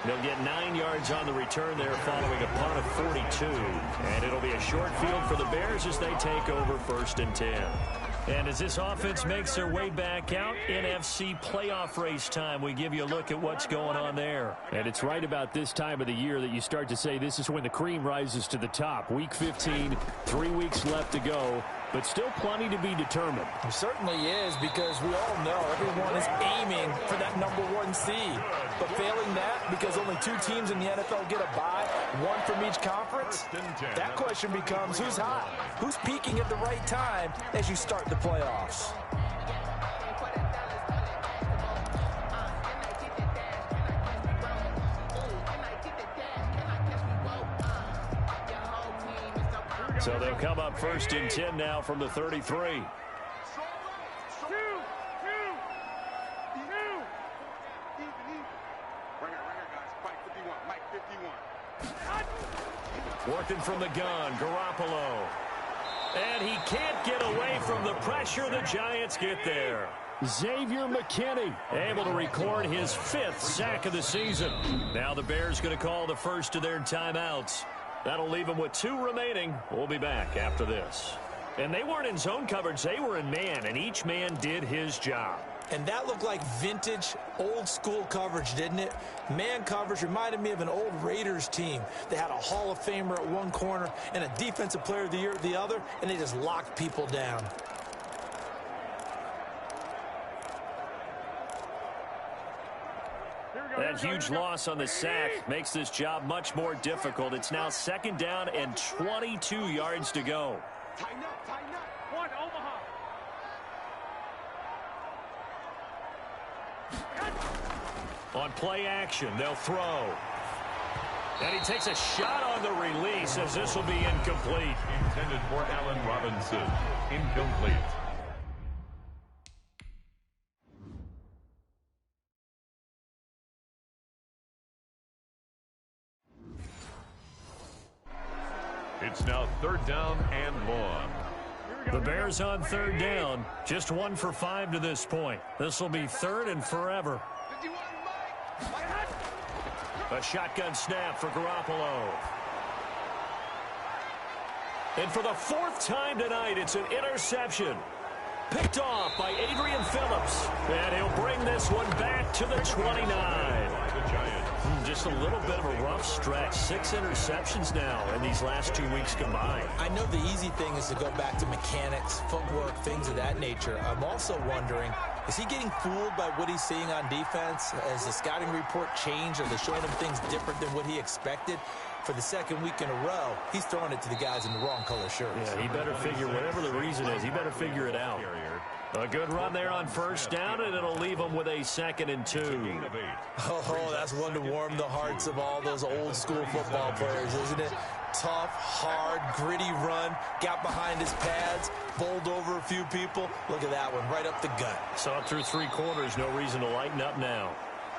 They'll get 9 yards on the return there following a punt of 42. And it'll be a short field for the Bears as they take over 1st and 10. And as this offense makes their way back out, NFC playoff race time, we give you a look at what's going on there. And it's right about this time of the year that you start to say this is when the cream rises to the top. Week 15, 3 weeks left to go. but still plenty to be determined. It certainly is, because we all know everyone is aiming for that #1 seed. But failing that, because only 2 teams in the NFL get a bye, 1 from each conference, that question becomes who's hot? Who's peaking at the right time as you start the playoffs? So they'll come up 1st and 10 now from the 33. Working from the gun, Garoppolo. And he can't get away from the pressure. The Giants get there. Xavier McKinney able to record his 5th sack of the season. Now the Bears going to call the first of their timeouts. That'll leave them with 2 remaining. We'll be back after this. And they weren't in zone coverage. They were in man, and each man did his job. And that looked like vintage, old-school coverage, didn't it? Man coverage reminded me of an old Raiders team. They had a Hall of Famer at one corner and a Defensive Player of the Year at the other, and they just locked people down. That huge loss on the sack makes this job much more difficult. It's now 2nd down and 22 yards to go. Tighten up, tighten up. 1, Omaha. On play action, they'll throw. And he takes a shot on the release as this will be incomplete. Intended for Allen Robinson. Incomplete. It's now 3rd down and long. The Bears on 3rd down. Just 1 for 5 to this point. This will be 3rd and forever. A shotgun snap for Garoppolo. And for the 4th time tonight, it's an interception. Picked off by Adrian Phillips. And he'll bring this one back to the 29. Just a little bit of a rough stretch. 6 interceptions now in these last 2 weeks combined. I know the easy thing is to go back to mechanics, footwork, things of that nature. I'm also wondering, is he getting fooled by what he's seeing on defense? Has the scouting report changed? Are they showing him things different than what he expected? For the 2nd week in a row, he's throwing it to the guys in the wrong color shirts. Yeah, he better figure, whatever the reason is, he better figure it out. A good run there on 1st down, and it'll leave him with a 2nd and 2. Oh, that's one to warm the hearts of all those old-school football players, isn't it? Tough, hard, gritty run, got behind his pads, bowled over a few people. Look at that one, right up the gut. Saw it through 3 quarters, no reason to lighten up now.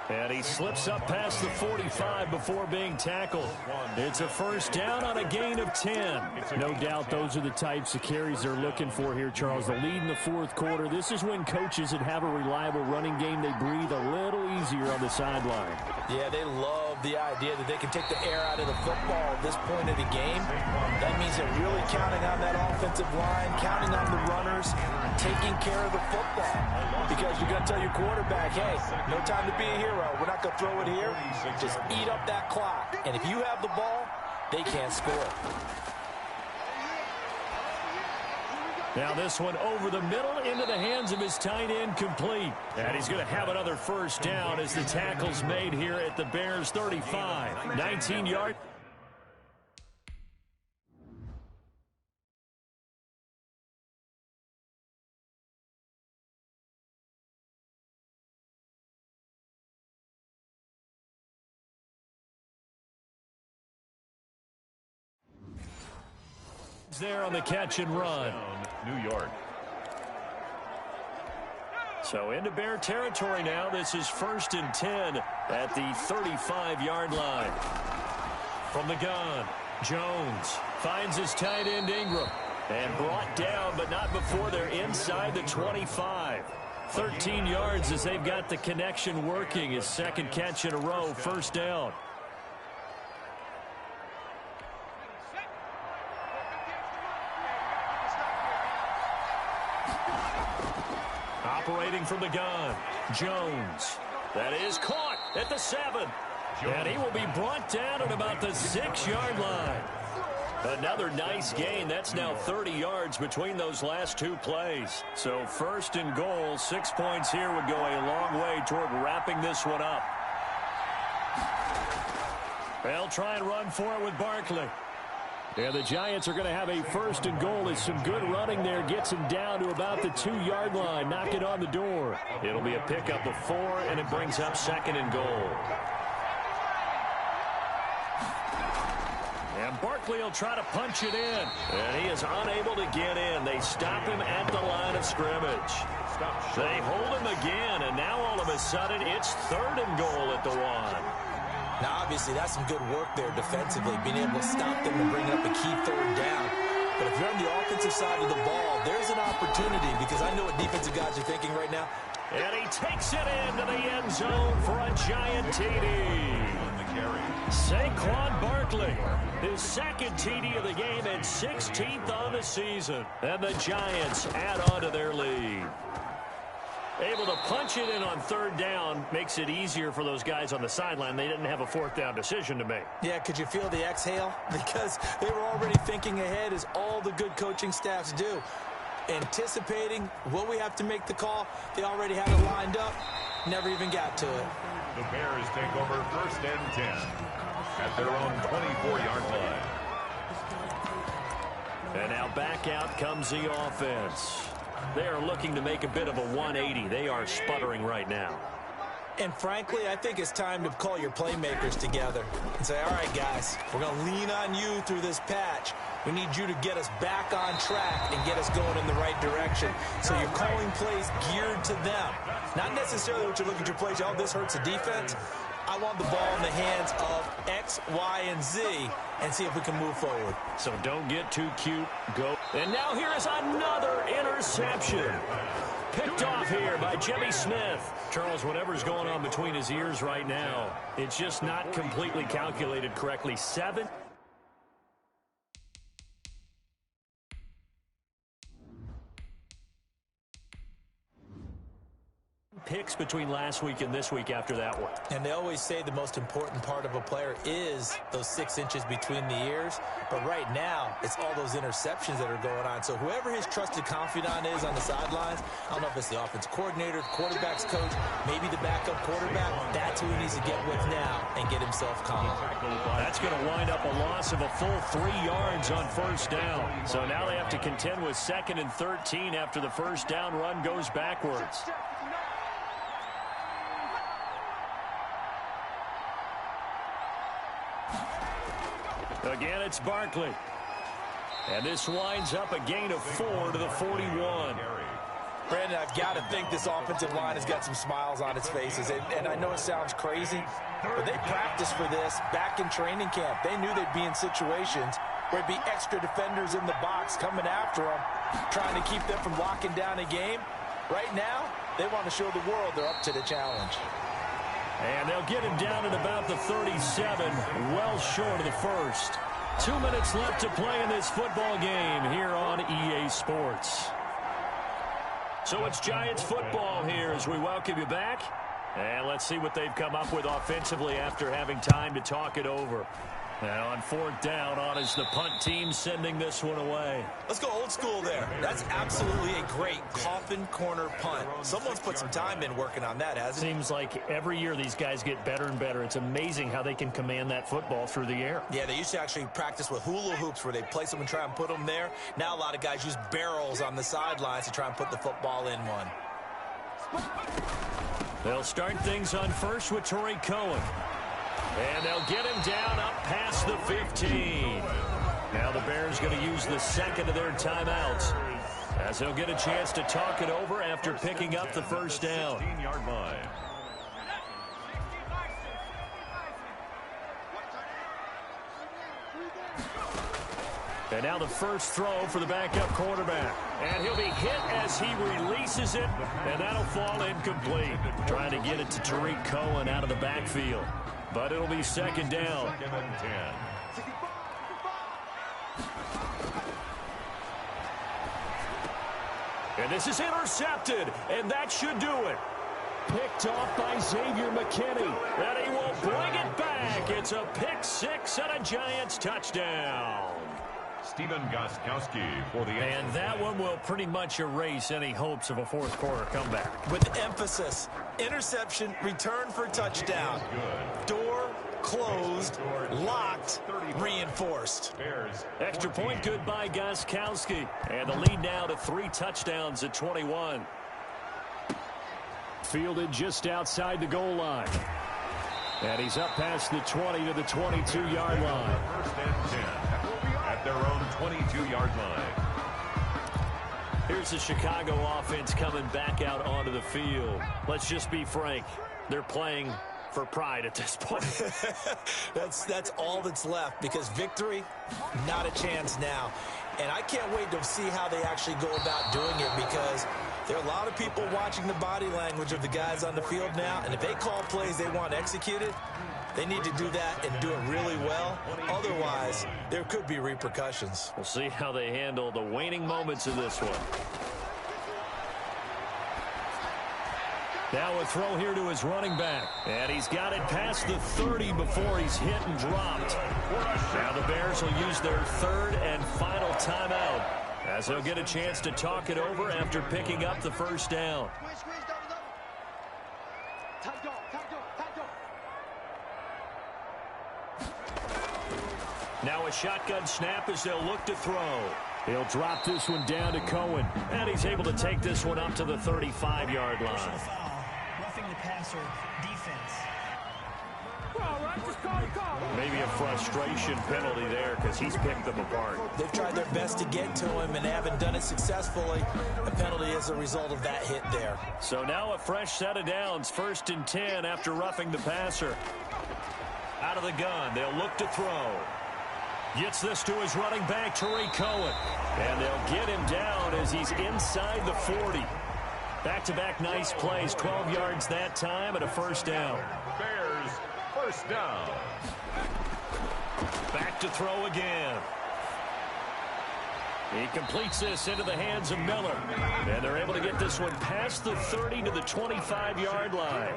And he slips up past the 45 before being tackled. It's a 1st down on a gain of 10. No doubt those are the types of carries they're looking for here, Charles. The lead in the 4th quarter. This is when coaches that have a reliable running game, they breathe a little easier on the sideline. Yeah, they love the idea that they can take the air out of the football at this point of the game. That means they're really counting on that offensive line, counting on the runners, taking care of the football. Because you're going to tell your quarterback, hey, no time to be a hero. We're not going to throw it here. Just eat up that clock. And if you have the ball, they can't score. Now this one over the middle into the hands of his tight end, complete. And he's going to have another 1st down as the tackle's made here at the Bears 35. 19 yards. There on the catch and run. New York. So into Bear territory now. This is 1st and 10 at the 35-yard line. From the gun, Jones finds his tight end Ingram. And brought down, but not before they're inside the 25. 13 yards as they've got the connection working. His 2nd catch in a row, 1st down. Operating from the gun, Jones. That is caught at the 7. And he will be brought down at about the 6-yard line. Another nice gain. That's now 30 yards between those last two plays. So 1st and goal, 6 points here would go a long way toward wrapping this one up. They'll try and run for it with Barkley. And the Giants are going to have a 1st and goal as some good running there gets him down to about the 2-yard line. Knock it on the door. It'll be a pickup of 4, and it brings up 2nd and goal. And Barkley will try to punch it in. And he is unable to get in. They stop him at the line of scrimmage. They hold him again, and now all of a sudden it's 3rd and goal at the 1. Now, obviously, that's some good work there defensively, being able to stop them and bring up a key 3rd down. But if you're on the offensive side of the ball, there's an opportunity, because I know what defensive guys are thinking right now. And he takes it into the end zone for a Giant TD. Saquon Barkley, his 2nd TD of the game and 16th on the season. And the Giants add on to their lead. Able to punch it in on 3rd down makes it easier for those guys on the sideline. They didn't have a 4th down decision to make. Yeah, could you feel the exhale? Because they were already thinking ahead, as all the good coaching staffs do. Anticipating what we have to make the call. They already had it lined up. Never even got to it. The Bears take over 1st and 10 at their own 24-yard line. And now back out comes the offense. They are looking to make a bit of a 180. They are sputtering right now. And frankly, I think it's time to call your playmakers together and say, all right, guys, we're going to lean on you through this patch. We need you to get us back on track and get us going in the right direction. So you're calling plays geared to them. Not necessarily what you're looking to play. Oh, this hurts the defense. I want the ball in the hands of X, Y, and Z and see if we can move forward. So don't get too cute. Go. And now here is another interception. Picked off here by Jimmy Smith. Charles, whatever's going on between his ears right now, it's just not completely calculated correctly. 7. Picks between last week and this week after that one. And they always say the most important part of a player is those 6 inches between the ears. But right now, it's all those interceptions that are going on. So whoever his trusted confidant is on the sidelines, I don't know if it's the offense coordinator, the quarterback's coach, maybe the backup quarterback, that's who he needs to get with now and get himself calm. That's going to wind up a loss of a full 3 yards on 1st down. So now they have to contend with 2nd and 13 after the 1st down run goes backwards. Again, it's Barkley. And this winds up a gain of 4 to the 41. Brandon, I've got to think this offensive line has got some smiles on its faces. And I know it sounds crazy, but they practiced for this back in training camp. They knew they'd be in situations where there'd be extra defenders in the box coming after them, trying to keep them from locking down a game. Right now, they want to show the world they're up to the challenge. And they'll get him down at about the 37, well short of the 1st. 2 minutes left to play in this football game here on EA Sports. So it's Giants football here as we welcome you back. And let's see what they've come up with offensively after having time to talk it over. And on 4th down, on is the punt team sending this one away. Let's go old school there. That's absolutely a great coffin corner punt. Someone's put some time in working on that, hasn't it? Seems like every year these guys get better and better. It's amazing how they can command that football through the air. Yeah, they used to actually practice with hula hoops where they place them and try and put them there. Now a lot of guys use barrels on the sidelines to try and put the football in one. They'll start things on 1st with Torrey Cohen. And they'll get him down up past the 15. Now the Bears going to use the 2nd of their timeouts as they'll get a chance to talk it over after picking up the 1st down. 16-yard line. And now the 1st throw for the backup quarterback. And he'll be hit as he releases it, and that'll fall incomplete. Trying to get it to Tariq Cohen out of the backfield. But it'll be 2nd down. 2nd and 10. And this is intercepted, and that should do it. Picked off by Xavier McKinney. And he will bring it back. It's a pick 6 and a Giants touchdown. Stephen Gostkowski for the... And that one will pretty much erase any hopes of a fourth quarter comeback. With emphasis, interception, return for touchdown. Door closed, locked, reinforced. Extra point good by Gostkowski. And the lead now to 3 touchdowns at 21. Fielded just outside the goal line. And he's up past the 20 to the 22-yard line. First and 10 at their own 22-yard line. Here's the Chicago offense coming back out onto the field. Let's just be frank. They're playing for pride at this point. That's all that's left, because victory, not a chance now. And I can't wait to see how they actually go about doing it, because there are a lot of people watching the body language of the guys on the field now, and if they call plays they want executed, they need to do that and do it really well. Otherwise, there could be repercussions. We'll see how they handle the waning moments of this one. Now a throw here to his running back. And he's got it past the 30 before he's hit and dropped. Now the Bears will use their third and final timeout, as they'll get a chance to talk it over after picking up the first down. Now a shotgun snap as they'll look to throw. He'll drop this one down to Cohen. And he's able to take this one up to the 35-yard line. Personal foul, roughing the passer, defense. Maybe a frustration penalty there, because he's picked them apart. They've tried their best to get to him and haven't done it successfully. A penalty is a result of that hit there. So now a fresh set of downs, 1st and 10 after roughing the passer. Out of the gun, they'll look to throw. Gets this to his running back, Tariq Cohen. And they'll get him down as he's inside the 40. Back-to-back nice plays, 12 yards that time and a first down. Bears first down. Back to throw again. He completes this into the hands of Miller. And they're able to get this one past the 30 to the 25-yard line.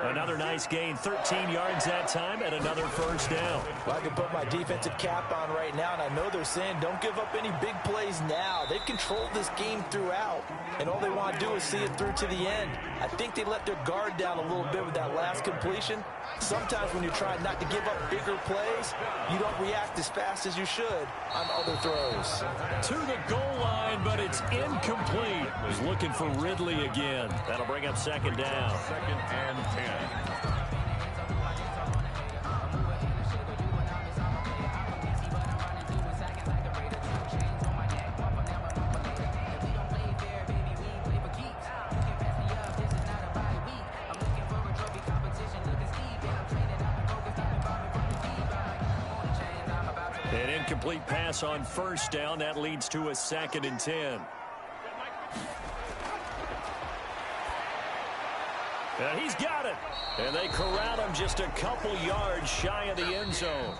Another nice gain, 13 yards that time, and another first down. Well, I can put my defensive cap on right now, and I know they're saying don't give up any big plays now. They've controlled this game throughout, and all they want to do is see it through to the end. I think they let their guard down a little bit with that last completion. Sometimes when you're trying not to give up bigger plays, you don't react as fast as you should on other throws. To the goal line, but it's incomplete. He's looking for Ridley again. That'll bring up second down. 2nd and 10. An incomplete pass on first down. That leads to a 2nd and 10. And he's got it. And they corral him just a couple yards shy of the end zone.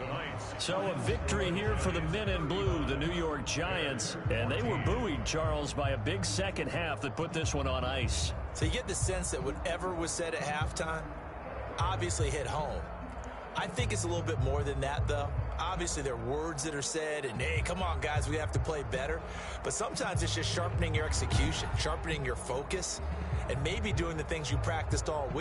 So a victory here for the men in blue, the New York Giants. And they were buoyed, Charles, by a big second half that put this one on ice. So you get the sense that whatever was said at halftime obviously hit home. I think it's a little bit more than that, though. Obviously, there are words that are said, and, hey, come on, guys, we have to play better. But sometimes it's just sharpening your execution, sharpening your focus, and maybe doing the things you practiced all week.